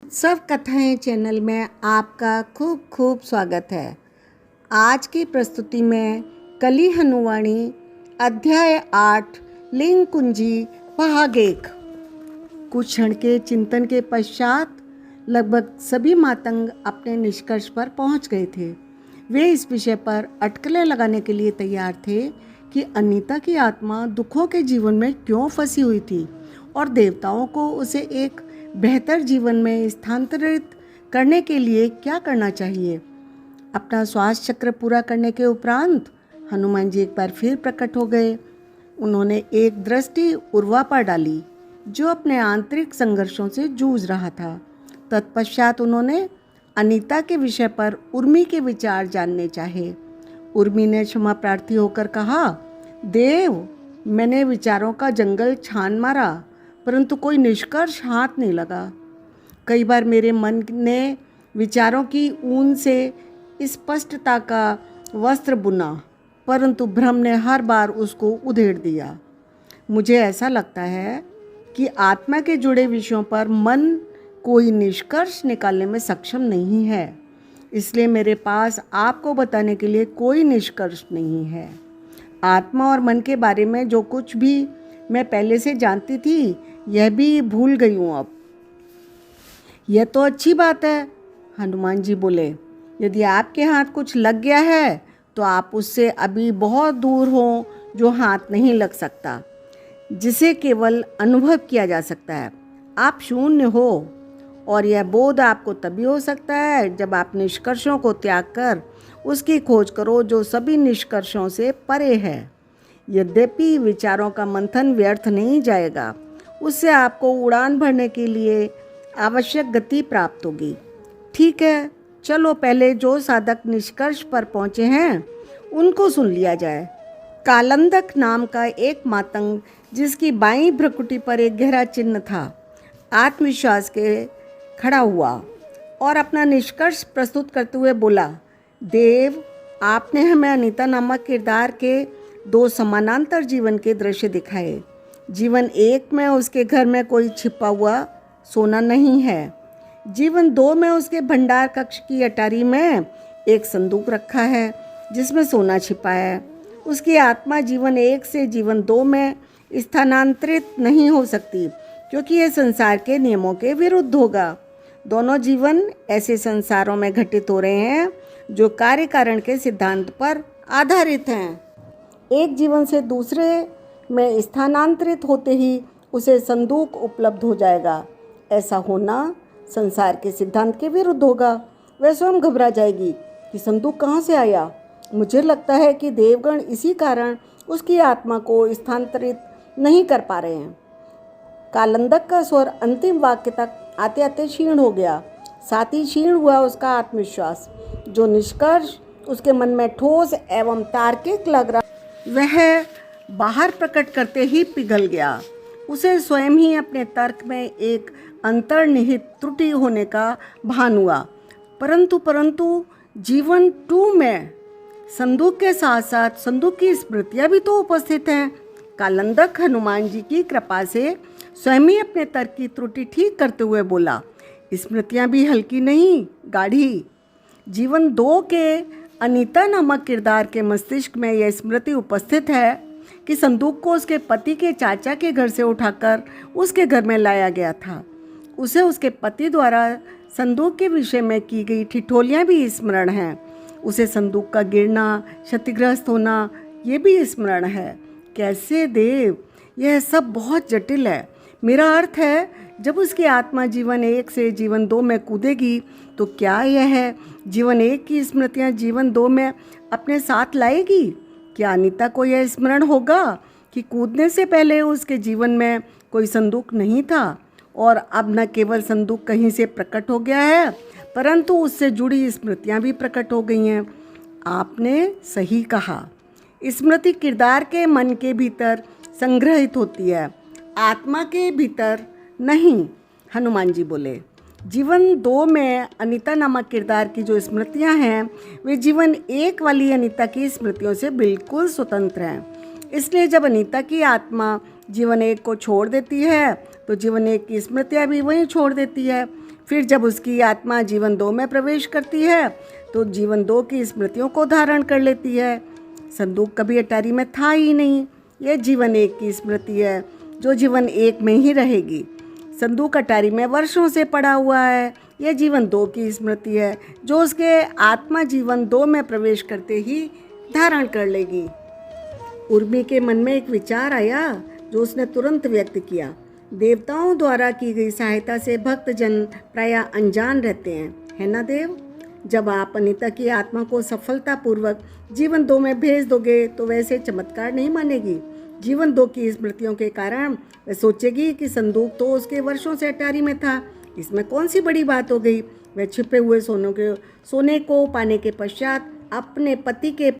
सब कथाएं चैनल में आपका खूब खूब स्वागत है। आज की प्रस्तुति में कली हनुवाणी अध्याय 8 लिंग कुंजी भाग 1। कुछ क्षण के चिंतन के पश्चात लगभग सभी मातंग अपने निष्कर्ष पर पहुंच गए थे। वे इस विषय पर अटकलें लगाने के लिए तैयार थे कि अनीता की आत्मा दुखों के जीवन में क्यों फंसी हुई थी और देवताओं को उसे एक बेहतर जीवन में स्थानांतरित करने के लिए क्या करना चाहिए। अपना श्वास चक्र पूरा करने के उपरांत हनुमान जी एक बार फिर प्रकट हो गए। उन्होंने एक दृष्टि उर्वा पर डाली जो अपने आंतरिक संघर्षों से जूझ रहा था। तत्पश्चात उन्होंने अनीता के विषय पर उर्मी के विचार जानने चाहे। उर्मी ने क्षमा प्रार्थी होकर कहा, देव, मैंने विचारों का जंगल छान मारा परंतु कोई निष्कर्ष हाथ नहीं लगा। कई बार मेरे मन ने विचारों की ऊन से स्पष्टता का वस्त्र बुना परंतु भ्रम ने हर बार उसको उधेड़ दिया। मुझे ऐसा लगता है कि आत्मा के जुड़े विषयों पर मन कोई निष्कर्ष निकालने में सक्षम नहीं है, इसलिए मेरे पास आपको बताने के लिए कोई निष्कर्ष नहीं है। आत्मा और मन के बारे में जो कुछ भी मैं पहले से जानती थी यह भी भूल गई हूँ अब। यह तो अच्छी बात है, हनुमान जी बोले। यदि आपके हाथ कुछ लग गया है तो आप उससे अभी बहुत दूर हो जो हाथ नहीं लग सकता, जिसे केवल अनुभव किया जा सकता है। आप शून्य हो और यह बोध आपको तभी हो सकता है जब आप निष्कर्षों को त्याग कर उसकी खोज करो जो सभी निष्कर्षों से परे है। यद्यपि विचारों का मंथन व्यर्थ नहीं जाएगा, उससे आपको उड़ान भरने के लिए आवश्यक गति प्राप्त होगी। ठीक है, चलो पहले जो साधक निष्कर्ष पर पहुँचे हैं उनको सुन लिया जाए। कालंदक नाम का एक मातंग, जिसकी बाईं भ्रुकुटी पर एक गहरा चिन्ह था, आत्मविश्वास के खड़ा हुआ और अपना निष्कर्ष प्रस्तुत करते हुए बोला, देव, आपने हमें अनीता नामक किरदार के 2 समानांतर जीवन के दृश्य दिखाए। जीवन 1 में उसके घर में कोई छिपा हुआ सोना नहीं है। जीवन 2 में उसके भंडार कक्ष की अटारी में एक संदूक रखा है जिसमें सोना छिपा है। उसकी आत्मा जीवन 1 से जीवन 2 में स्थानांतरित नहीं हो सकती क्योंकि यह संसार के नियमों के विरुद्ध होगा। दोनों जीवन ऐसे संसारों में घटित हो रहे हैं जो कार्य कारण के सिद्धांत पर आधारित हैं। एक जीवन से दूसरे में स्थानांतरित होते ही उसे संदूक उपलब्ध हो जाएगा। ऐसा होना संसार के सिद्धांत के विरुद्ध होगा। वह स्वयं घबरा जाएगी कि संदूक कहाँ से आया। मुझे लगता है कि देवगण इसी कारण उसकी आत्मा को स्थानांतरित नहीं कर पा रहे हैं। कालंदक का स्वर अंतिम वाक्य तक आते आते क्षीण हो गया। साथ ही क्षीण हुआ उसका आत्मविश्वास। जो निष्कर्ष उसके मन में ठोस एवं तार्किक लग रहा वह बाहर प्रकट करते ही पिघल गया। उसे स्वयं ही अपने तर्क में एक अंतर्निहित त्रुटि होने का भान हुआ। परंतु जीवन 2 में संदूक के साथ साथ संदूक की स्मृतियाँ भी तो उपस्थित हैं। कालंदक हनुमान जी की कृपा से स्वयं ही अपने तर्क की त्रुटि ठीक करते हुए बोला, स्मृतियाँ भी हल्की नहीं, गाढ़ी। जीवन 2 के अनीता नामक किरदार के मस्तिष्क में यह स्मृति उपस्थित है कि संदूक को उसके पति के चाचा के घर से उठाकर उसके घर में लाया गया था। उसे उसके पति द्वारा संदूक के विषय में की गई ठिठोलियाँ भी स्मरण हैं। उसे संदूक का गिरना, क्षतिग्रस्त होना, ये भी स्मरण है। कैसे देव, यह सब बहुत जटिल है। मेरा अर्थ है, जब उसकी आत्मा जीवन 1 से जीवन 2 में कूदेगी तो क्या यह है जीवन 1 की स्मृतियाँ जीवन 2 में अपने साथ लाएगी? क्या अनीता को यह स्मरण होगा कि कूदने से पहले उसके जीवन में कोई संदूक नहीं था और अब न केवल संदूक कहीं से प्रकट हो गया है परंतु उससे जुड़ी स्मृतियाँ भी प्रकट हो गई हैं। आपने सही कहा, स्मृति किरदार के मन के भीतर संग्रहित होती है, आत्मा के भीतर नहीं, हनुमान जी बोले। जीवन 2 में अनीता नामक किरदार की जो स्मृतियां हैं वे जीवन 1 वाली अनीता की स्मृतियों से बिल्कुल स्वतंत्र हैं। इसलिए जब अनीता की आत्मा जीवन 1 को छोड़ देती है तो जीवन 1 की स्मृतियां भी वहीं छोड़ देती है। फिर जब उसकी आत्मा जीवन 2 में प्रवेश करती है तो जीवन 2 की स्मृतियों को धारण कर लेती है। संदूक कभी अटारी में था ही नहीं, यह जीवन 1 की स्मृति है जो जीवन 1 में ही रहेगी। संदूक अटारी में वर्षों से पड़ा हुआ है, यह जीवन 2 की स्मृति है जो उसके आत्मा जीवन 2 में प्रवेश करते ही धारण कर लेगी। उर्मी के मन में एक विचार आया जो उसने तुरंत व्यक्त किया। देवताओं द्वारा की गई सहायता से भक्तजन प्रायः अनजान रहते हैं, है ना देव? जब आप अनीता की आत्मा को सफलतापूर्वक जीवन 2 में भेज दोगे तो वैसे चमत्कार नहीं मानेगी। जीवन 2 की स्मृतियों के कारण वह सोचेगी कि संदूक तो उसके वर्षों से अटारी में था, इसमें कौन सी बड़ी बात हो गई। वह छिपे हुए सोने को पाने के पश्चात अपने पति के